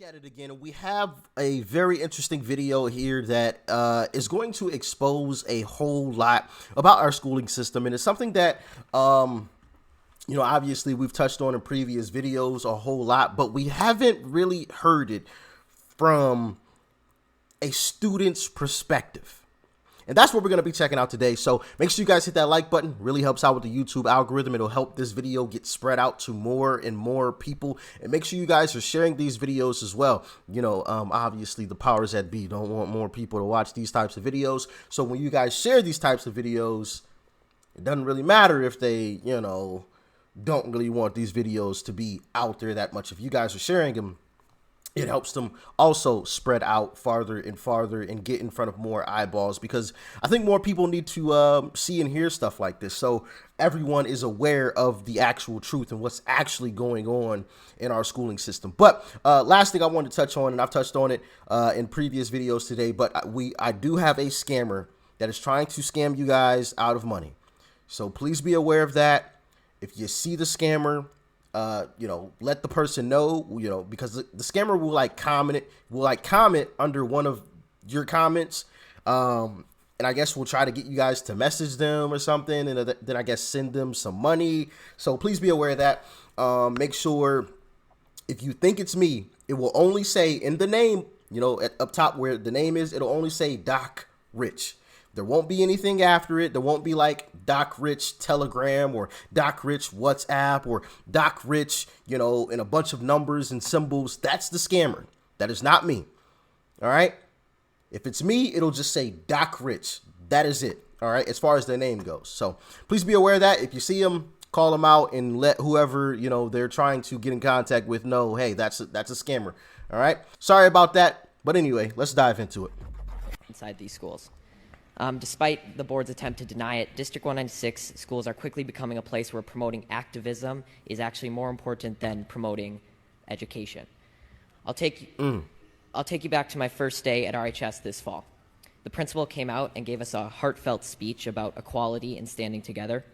At it again. We have a very interesting video here that is going to expose a whole lot about our schooling system, and it's something that obviously we've touched on in previous videos a whole lot, but we haven't really heard it from a student's perspective. And that's what we're going to be checking out today. So make sure you guys hit that like button. Really helps out with the YouTube algorithm. It'll help this video get spread out to more and more people. And make sure you guys are sharing these videos as well. Obviously the powers that be don't want more people to watch these types of videos. So when you guys share these types of videos, it doesn't really matter if they, don't really want these videos to be out there that much. If you guys are sharing them, it helps them also spread out farther and get in front of more eyeballs, because I think more people need to see and hear stuff like this, so everyone is aware of the actual truth and what's actually going on in our schooling system. But last thing I wanted to touch on, and I've touched on it in previous videos today, but I do have a scammer that is trying to scam you guys out of money. So please be aware of that. If you see the scammer, let the person know, because the scammer will comment under one of your comments. And I guess we'll try to get you guys to message them or something, and then I guess send them some money. So please be aware of that. Make sure if you think it's me, it will only say in the name, up top where the name is, it'll only say Doc Rich. There won't be anything after it. There won't be like Doc Rich Telegram or Doc Rich WhatsApp or Doc Rich, in a bunch of numbers and symbols. That's the scammer. That is not me. All right. If it's me, it'll just say Doc Rich. That is it. All right. As far as their name goes. So please be aware of that. If you see them, call them out and let whoever, they're trying to get in contact with know, hey, that's a scammer. All right. Sorry about that. But anyway, let's dive into it. Inside these schools. Despite the board's attempt to deny it, District 196 schools are quickly becoming a place where promoting activism is actually more important than promoting education. I'll take you back to my first day at RHS this fall. The principal came out and gave us a heartfelt speech about equality and standing together.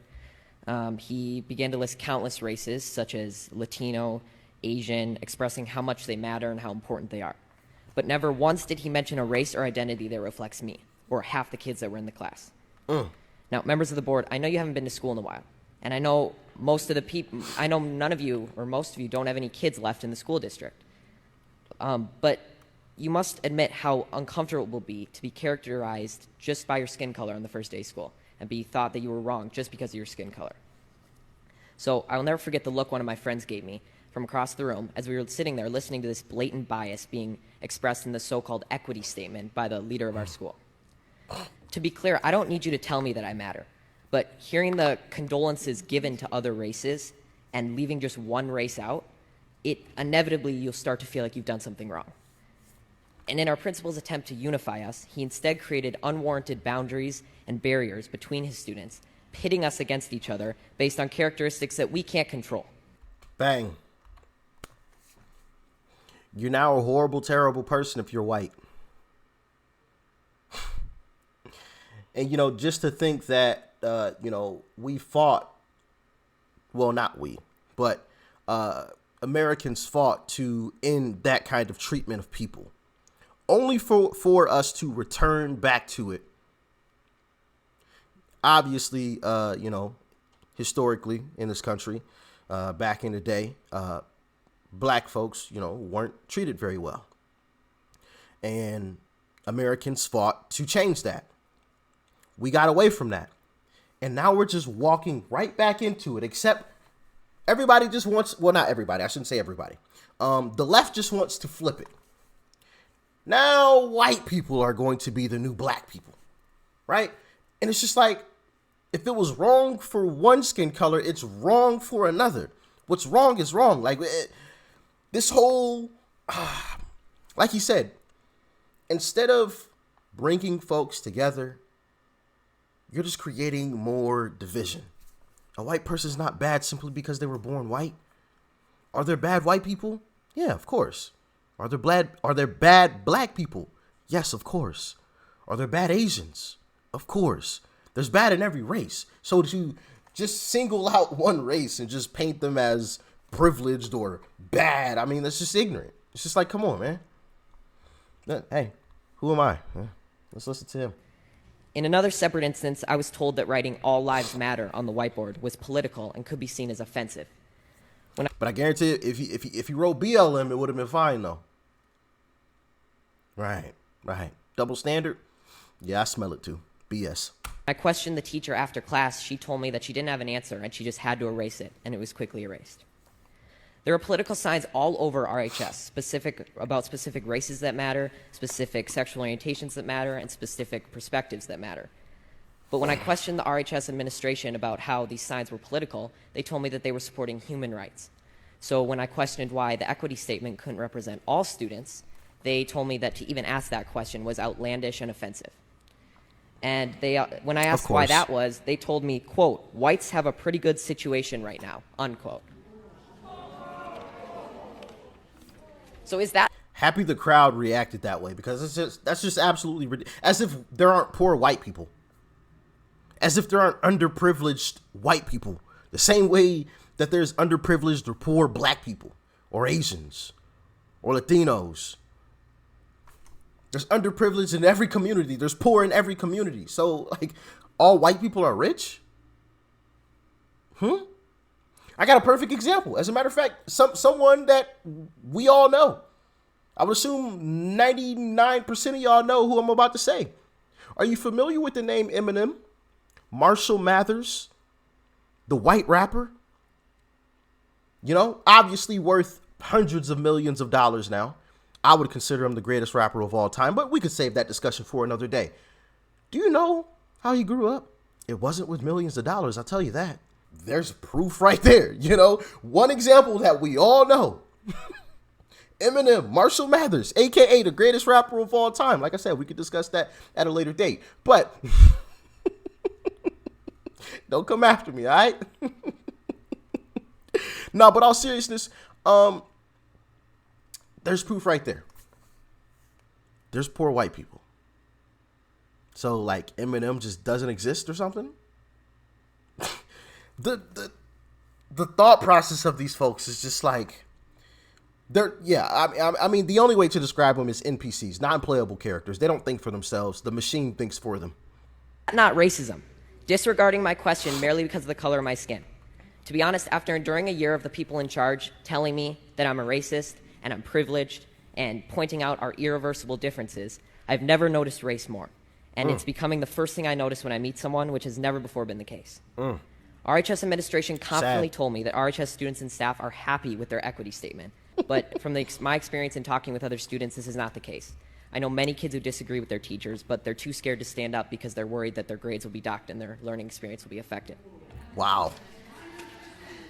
He began to list countless races, such as Latino, Asian, expressing how much they matter and how important they are. But never once did he mention a race or identity that reflects me, or half the kids that were in the class. Now, members of the board, I know you haven't been to school in a while, and I know none of you, or most of you, don't have any kids left in the school district. But you must admit how uncomfortable it will be to be characterized just by your skin color on the first day of school, and be thought that you were wrong just because of your skin color. So I will never forget the look one of my friends gave me from across the room as we were sitting there listening to this blatant bias being expressed in the so-called equity statement by the leader of our school. To be clear, I don't need you to tell me that I matter, but hearing the condolences given to other races and leaving just one race out, inevitably you'll start to feel like you've done something wrong. And in our principal's attempt to unify us, he instead created unwarranted boundaries and barriers between his students, pitting us against each other based on characteristics that we can't control. Bang. You're now a horrible, terrible person if you're white. And, just to think that, we fought, well, not we, but Americans fought to end that kind of treatment of people, only for us to return back to it. Obviously, historically in this country, back in the day, black folks, weren't treated very well. And Americans fought to change that. We got away from that. And now we're just walking right back into it, except everybody just wants, well, not everybody, I shouldn't say everybody. The left just wants to flip it. Now white people are going to be the new black people, right? And it's just like, if it was wrong for one skin color, it's wrong for another. What's wrong is wrong. Like this whole, like he said, instead of bringing folks together, you're just creating more division. A white person's not bad simply because they were born white. Are there bad white people? Yeah, of course. Are there bad black people? Yes, of course. Are there bad Asians? Of course. There's bad in every race. So to just single out one race and just paint them as privileged or bad, I mean, that's just ignorant. It's just like, come on, man. Hey, who am I? Let's listen to him. In another separate instance, I was told that writing "All Lives Matter" on the whiteboard was political and could be seen as offensive. But I guarantee you, if he wrote BLM, it would have been fine, though. Right. Double standard? Yeah, I smell it, too. BS. I questioned the teacher after class. She told me that she didn't have an answer, and she just had to erase it, and it was quickly erased. There are political signs all over RHS, about specific races that matter, specific sexual orientations that matter, and specific perspectives that matter. But when I questioned the RHS administration about how these signs were political, they told me that they were supporting human rights. So when I questioned why the equity statement couldn't represent all students, they told me that to even ask that question was outlandish and offensive. And when I asked why that was, they told me, quote, "Whites have a pretty good situation right now," unquote. So is that happy the crowd reacted that way? Because that's just absolutely ridiculous. As if there aren't poor white people. As if there aren't underprivileged white people. The same way that there's underprivileged or poor black people or Asians or Latinos. There's underprivileged in every community. There's poor in every community. So, like, all white people are rich? I got a perfect example. As a matter of fact, someone that we all know. I would assume 99% of y'all know who I'm about to say. Are you familiar with the name Eminem? Marshall Mathers? The white rapper? You know, obviously worth hundreds of millions of dollars now. I would consider him the greatest rapper of all time, but we could save that discussion for another day. Do you know how he grew up? It wasn't with millions of dollars, I'll tell you that. There's proof right there, you know? One example that we all know. Eminem, Marshall Mathers, a.k.a. the greatest rapper of all time. Like I said, we could discuss that at a later date. But don't come after me, all right? No, but all seriousness, there's proof right there. There's poor white people. So, like, Eminem just doesn't exist or something? The thought process of these folks is just like, I mean, the only way to describe them is NPCs, non-playable characters. They don't think for themselves. The machine thinks for them. Not racism. Disregarding my question merely because of the color of my skin. To be honest, after enduring a year of the people in charge telling me that I'm a racist and I'm privileged and pointing out our irreversible differences, I've never noticed race more. And it's becoming the first thing I notice when I meet someone, which has never before been the case. RHS administration confidently told me that RHS students and staff are happy with their equity statement. But from my experience in talking with other students, this is not the case. I know many kids who disagree with their teachers, but they're too scared to stand up because they're worried that their grades will be docked and their learning experience will be affected. Wow.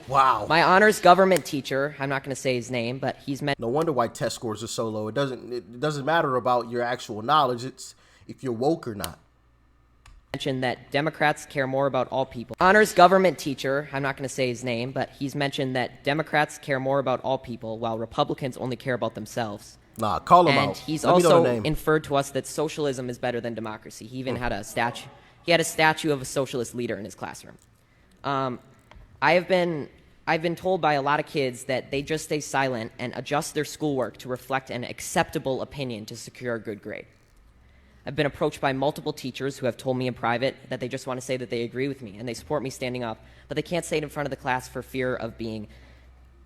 My honors government teacher, I'm not going to say his name, but he's meant. No wonder why test scores are so low. It doesn't matter about your actual knowledge. It's if you're woke or not. Mentioned that Democrats care more about all people. Honors government teacher, I'm not going to say his name, but he's mentioned that Democrats care more about all people while Republicans only care about themselves. Nah, call him out. And he's also inferred to us that socialism is better than democracy. He even had a statue. He had a statue of a socialist leader in his classroom. I've been told by a lot of kids that they just stay silent and adjust their schoolwork to reflect an acceptable opinion to secure a good grade. I've been approached by multiple teachers who have told me in private that they just want to say that they agree with me and they support me standing up, but they can't say it in front of the class for fear of being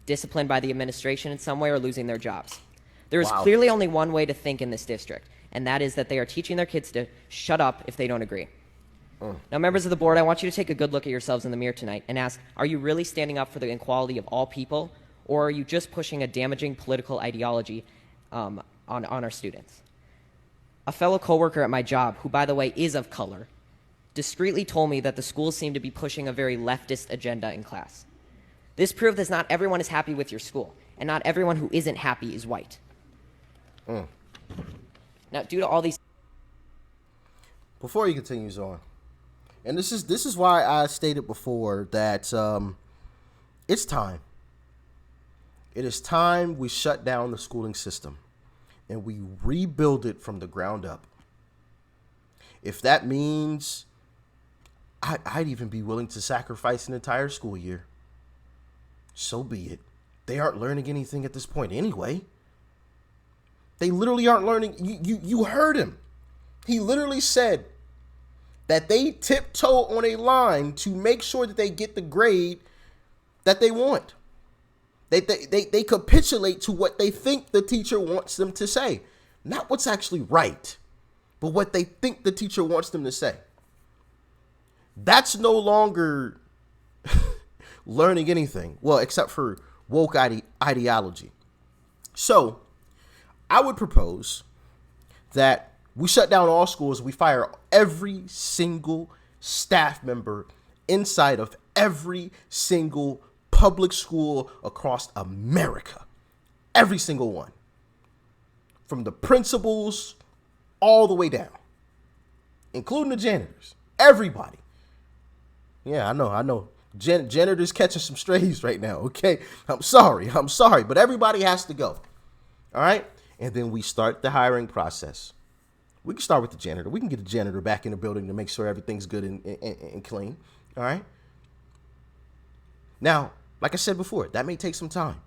disciplined by the administration in some way or losing their jobs. There is clearly only one way to think in this district, and that is that they are teaching their kids to shut up if they don't agree. Now, members of the board, I want you to take a good look at yourselves in the mirror tonight and ask, are you really standing up for the equality of all people, or are you just pushing a damaging political ideology on our students? A fellow coworker at my job, who, by the way, is of color, discreetly told me that the schools seem to be pushing a very leftist agenda in class. This proved that not everyone is happy with your school, and not everyone who isn't happy is white. Now, due to all these... Before he continues on, and this is why I stated before that it's time. It is time we shut down the schooling system and we rebuild it from the ground up. If that means I'd even be willing to sacrifice an entire school year, so be it. They aren't learning anything at this point anyway. They literally aren't learning. You heard him. He literally said that they tiptoe on a line to make sure that they get the grade that they want. They capitulate to what they think the teacher wants them to say. Not what's actually right, but what they think the teacher wants them to say. That's no longer learning anything. Well, except for woke ideology. So I would propose that we shut down all schools. We fire every single staff member inside of every single public school across America. Every single one. From the principals all the way down, including the janitors. Everybody. Yeah, I know. Janitors catching some strays right now, okay? I'm sorry, but everybody has to go. All right? And then we start the hiring process. We can start with the janitor. We can get the janitor back in the building to make sure everything's good and clean. All right? Now, like I said before, that may take some time.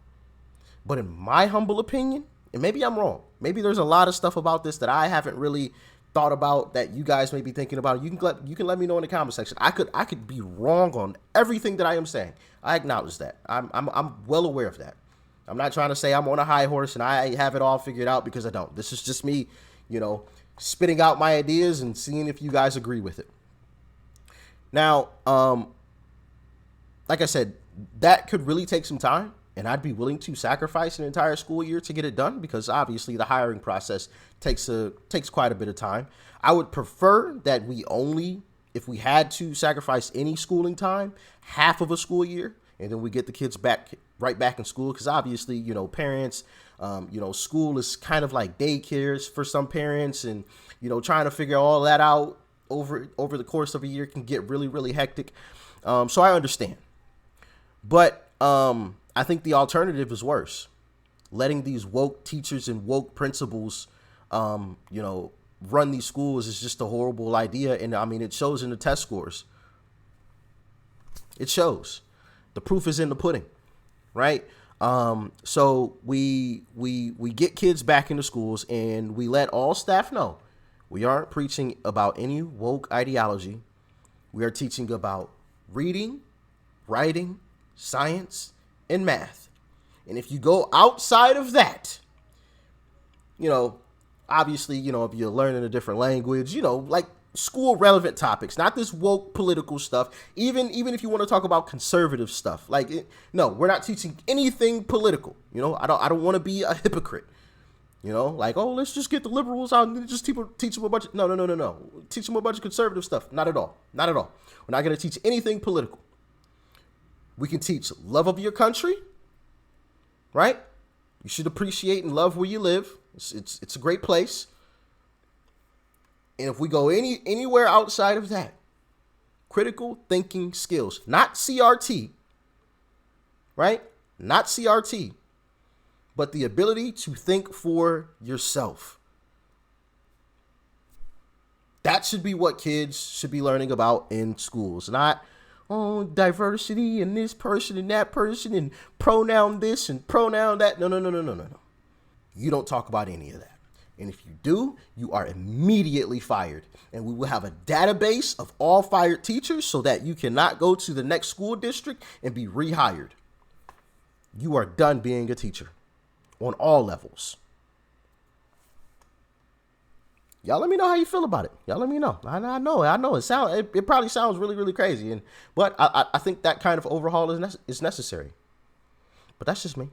But in my humble opinion, and maybe I'm wrong, maybe there's a lot of stuff about this that I haven't really thought about that you guys may be thinking about. You can let me know in the comment section. I could be wrong on everything that I am saying. I acknowledge that. I'm well aware of that. I'm not trying to say I'm on a high horse and I have it all figured out, because I don't. This is just me, spitting out my ideas and seeing if you guys agree with it. Now, like I said, that could really take some time, and I'd be willing to sacrifice an entire school year to get it done, because obviously the hiring process takes quite a bit of time. I would prefer that we only, if we had to sacrifice any schooling time, half of a school year, and then we get the kids right back in school, because obviously, parents, school is kind of like daycares for some parents, and trying to figure all that out over the course of a year can get really, really hectic. So I understand. But I think the alternative is worse. Letting these woke teachers and woke principals, run these schools is just a horrible idea. And I mean, it shows in the test scores. It shows. The proof is in the pudding, right? So we get kids back into schools, and we let all staff know we aren't preaching about any woke ideology. We are teaching about reading, writing, science, and math. And if you go outside of that, obviously, if you're learning a different language, like school relevant topics, not this woke political stuff. Even if you want to talk about conservative stuff, no, we're not teaching anything political. I don't want to be a hypocrite. Let's just get the liberals out and just teach them a bunch of, no. Teach them a bunch of conservative stuff. Not at all. We're not going to teach anything political. We can teach love of your country, right? You should appreciate and love where you live. It's a great place. And if we go anywhere outside of that, critical thinking skills, not CRT, right? Not CRT, but the ability to think for yourself. That should be what kids should be learning about in schools, not diversity and this person and that person and pronoun this and pronoun that. No. You don't talk about any of that. And if you do, you are immediately fired. And we will have a database of all fired teachers so that you cannot go to the next school district and be rehired. You are done being a teacher on all levels. Y'all let me know how you feel about it. Y'all let me know. I know. It probably sounds really, really crazy, but I think that kind of overhaul is necessary. But that's just me.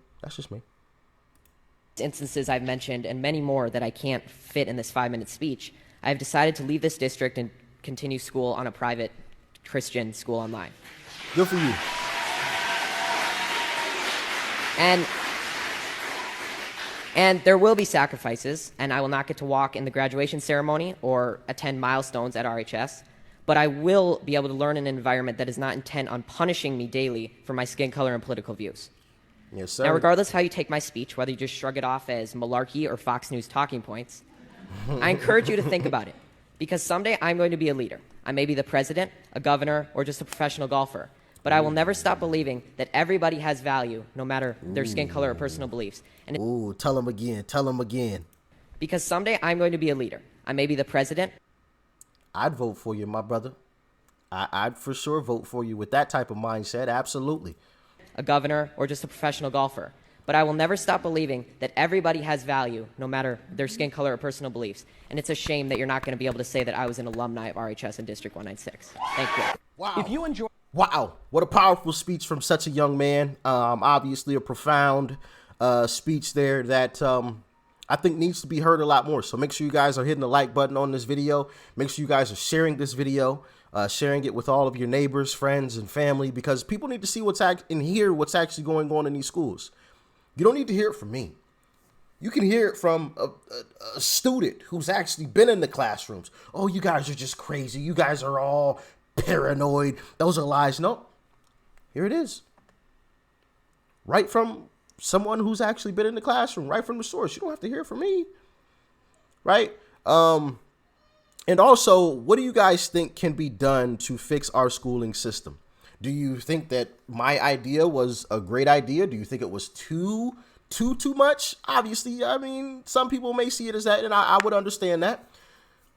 Instances I've mentioned and many more that I can't fit in this 5-minute speech, I've decided to leave this district and continue school on a private Christian school online. Good for you. And there will be sacrifices, and I will not get to walk in the graduation ceremony or attend milestones at RHS, but I will be able to learn in an environment that is not intent on punishing me daily for my skin color and political views. Yes, sir. Now, regardless of how you take my speech, whether you just shrug it off as malarkey or Fox News talking points, I encourage you to think about it, because someday I'm going to be a leader. I may be the president, a governor, or just a professional golfer, but I will never stop believing that everybody has value, no matter their skin color or personal beliefs. And tell them again. Because someday I'm going to be a leader. I may be the president. I'd vote for you, my brother. I'd for sure vote for you with that type of mindset. Absolutely. A governor, or just a professional golfer. But I will never stop believing that everybody has value, no matter their skin color or personal beliefs. And it's a shame that you're not going to be able to say that I was an alumni of RHS in District 196. Thank you. Wow. If you enjoy... Wow. What a powerful speech from such a young man. Obviously a profound speech there that I think needs to be heard a lot more. So make sure you guys are hitting the like button on this video. Make sure you guys are sharing this video. Sharing it with all of your neighbors, friends, and family, because people need to see and hear what's actually going on in these schools. You don't need to hear it from me. You can hear it from a student who's actually been in the classrooms. Oh, you guys are just crazy. You guys are all paranoid. Those are lies. No, here it is. Right from someone who's actually been in the classroom, right from the source. You don't have to hear it from me. Right? And also, what do you guys think can be done to fix our schooling system? Do you think that my idea was a great idea? Do you think it was too much? Obviously, I mean, some people may see it as that, and I would understand that.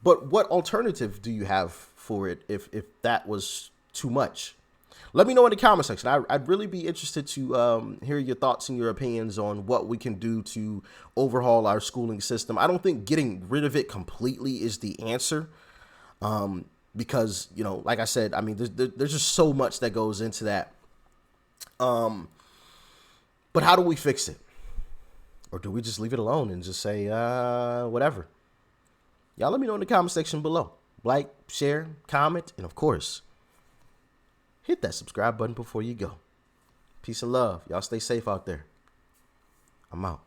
But what alternative do you have for it if that was too much? Let me know in the comment section. I'd really be interested to hear your thoughts and your opinions on what we can do to overhaul our schooling system. I don't think getting rid of it completely is the answer. Because, you know, like I said, I mean, there's just so much that goes into that. But how do we fix it? Or do we just leave it alone and just say, whatever? Y'all let me know in the comment section below. Like, share, comment, and of course, hit that subscribe button before you go. Peace and love. Y'all stay safe out there. I'm out.